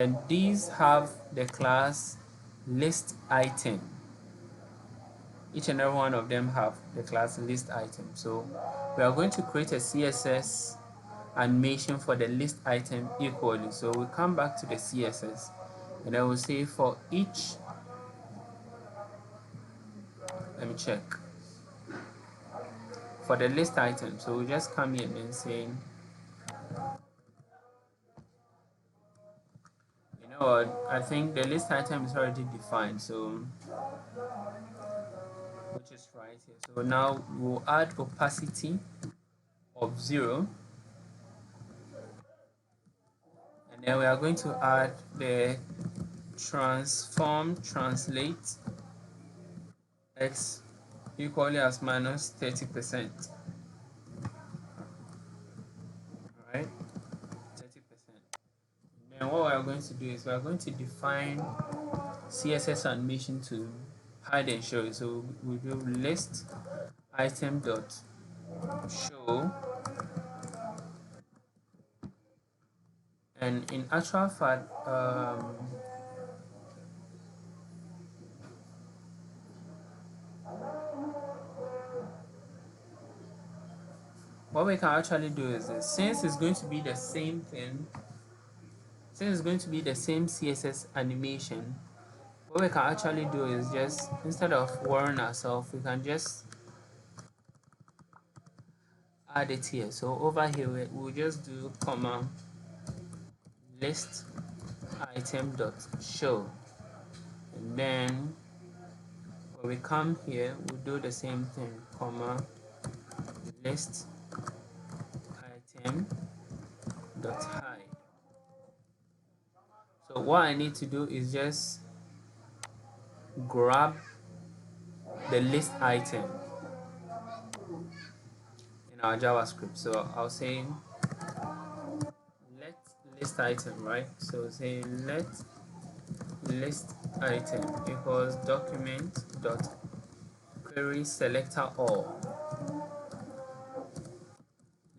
And these have the class list item. Each and every one of them have the class list item. So we are going to create a CSS animation for the list item equally. So we come back to the CSS and I will say for each, let me check, for the list item. So we just come here and saying, you know what, I think the list item is already defined, so which is right here. So now we'll add opacity of 0, and then we are going to add the transform translate x equally as minus 30%. Right, 30%. Then what we are going to do is we are going to define CSS animation to hide and show. So we do list item dot show, and in actual fact, what we can actually do is this. Since it's going to be the same thing, since it's going to be the same CSS animation, what we can actually do is just, instead of worrying ourselves, we can just add it here. So over here we'll just do comma list item dot show, and then when we come here we'll do the same thing, comma list item dot hide. So what I need to do is just grab the list item in our JavaScript. So I'll say let list item, right? So say let list item equals document dot query selector all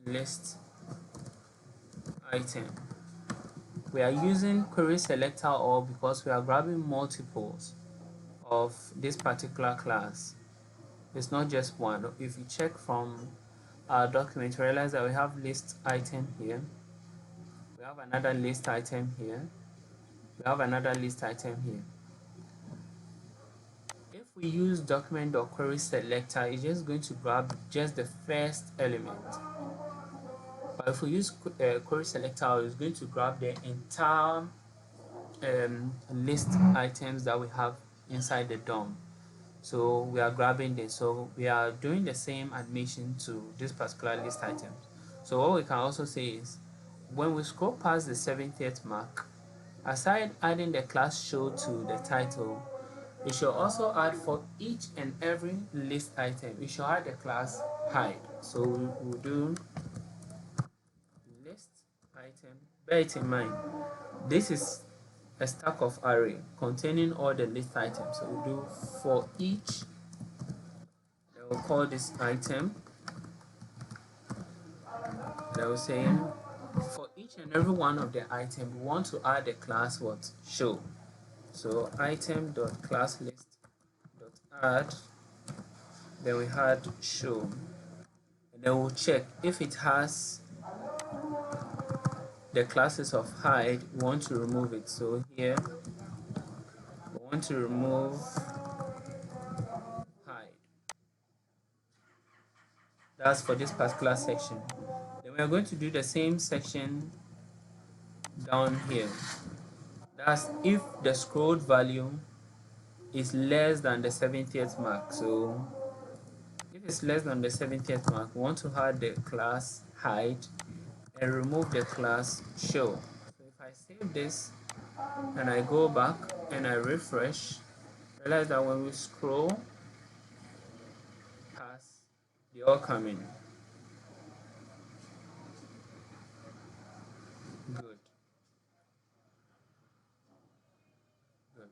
list item. We are using query selector all because we are grabbing multiples of this particular class. It's not just one. If you check from our document, realize that we have list item here, we have another list item here, we have another list item here. If we use document.query selector, it's just going to grab just the first element. But if we use query selector, it's going to grab the entire list items that we have inside the DOM. So we are grabbing this. So we are doing the same animation to this particular list item. So what we can also say is, when we scroll past the 70th mark, aside adding the class show to the title, you should also add for each and every list item, you should add the class hide. So we'll do list item. Bear it in mind, this is a stack of array containing all the list items. So we'll do for each, we'll call this item, that will say for each and every one of the item we want to add the class what show. So item dot class list dot add, then we had show, and then we'll check if it has the classes of hide. We want to remove it. So here we want to remove hide. That's for this particular section. Then we are going to do the same section down here. That's if the scrolled value is less than the 70th mark. So if it's less than the 70th mark, we want to add the class hide and remove the class show. So if I save this and I go back and I refresh, realize that when we scroll past, they all come in. Good, good.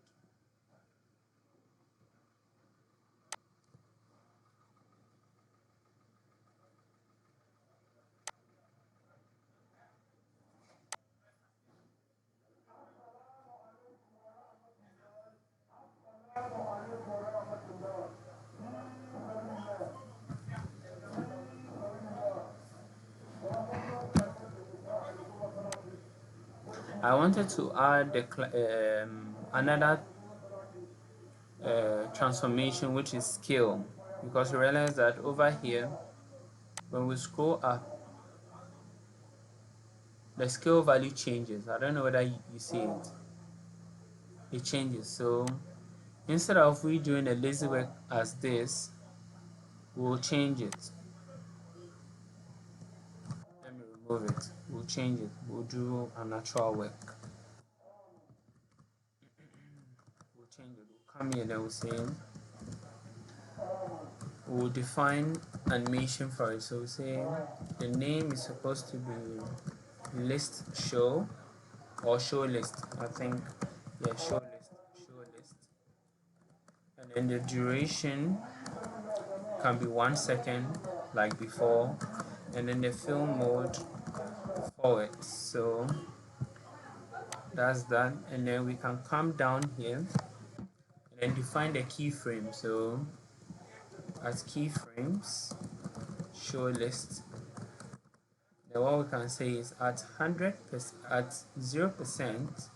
I wanted to add another transformation, which is scale, because we realize that over here when we scroll up, the scale value changes. I don't know whether you see it. It changes. So instead of we doing a lazy work as this, we'll change it. Let me remove it. We'll change it. We'll do a natural work. We'll change it. We'll come here and then we'll say we'll define animation for it. So we'll say the name is supposed to be list show or show list. I think, yeah, show list. And then the duration can be 1 second like before, and then the film mode forward. So that's that, and then we can come down here and then define the keyframe. So as keyframes, show list. Then what we can say is at 100%, at 0%.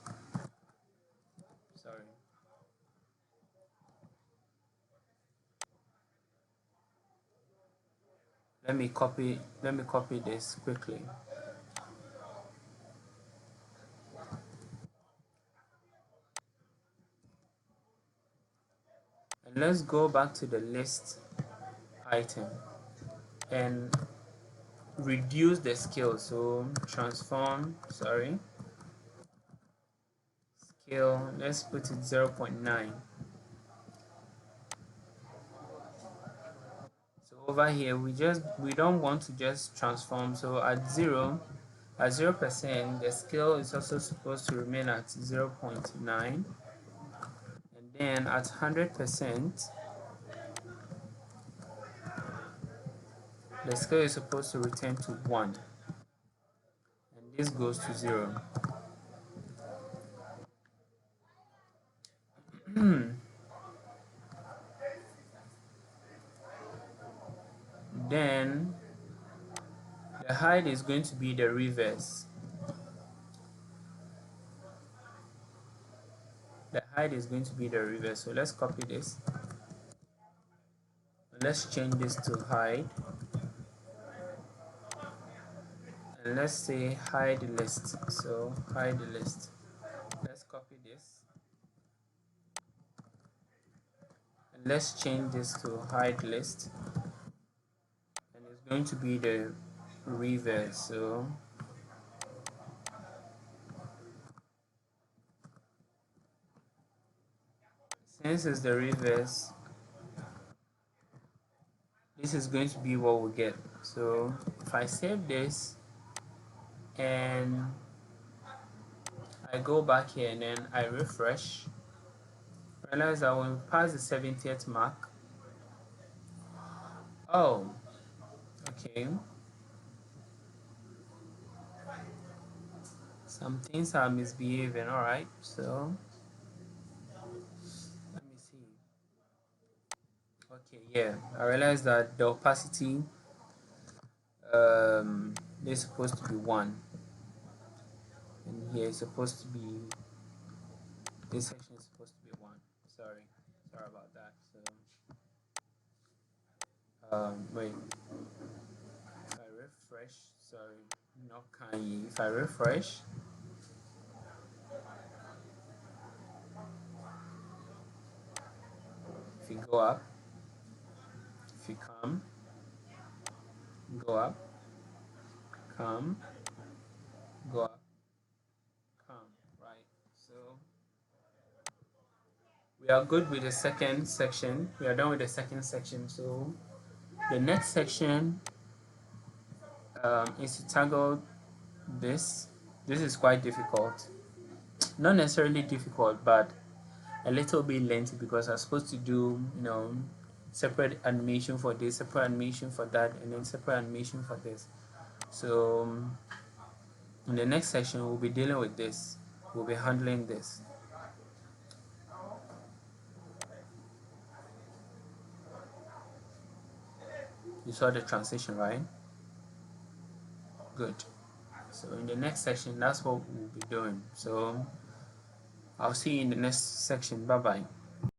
Sorry. Let me copy this quickly. And let's go back to the list item and reduce the scale. So transform, sorry, scale, let's put it 0.9. So over here we don't want to just transform. So at 0%, the scale is also supposed to remain at 0.9, and then at 100%, the scale is supposed to return to 1, and this goes to 0. Then the height is going to be the reverse. The height is going to be the reverse. So let's copy this. Let's change this to hide, and let's say hide list. So hide list. Let's copy this and let's change this to hide list, and it's going to be the reverse. So since it's the reverse, this is going to be what we get. So if I save this and I go back here and then I refresh, realize that when we pass the 70th mark, oh, okay, some things are misbehaving. All right, so let me see. Okay, yeah, I realized that the opacity is supposed to be 1, and here is supposed to be, this section is supposed to be 1. Sorry about that. So wait, if I refresh, sorry, not Kanye. If I refresh, if you go up, if you come, go up, come, go up, come, right? So we are good with the second section. We are done with the second section. So the next section is to tackle this. This is quite difficult. Not necessarily difficult, but a little bit lengthy, because I'm supposed to do, separate animation for this, separate animation for that, and then separate animation for this. So in the next section, we'll be dealing with this. We'll be handling this. You saw the transition, right? Good. So in the next section, that's what we'll be doing. So I'll see you in the next section. Bye bye.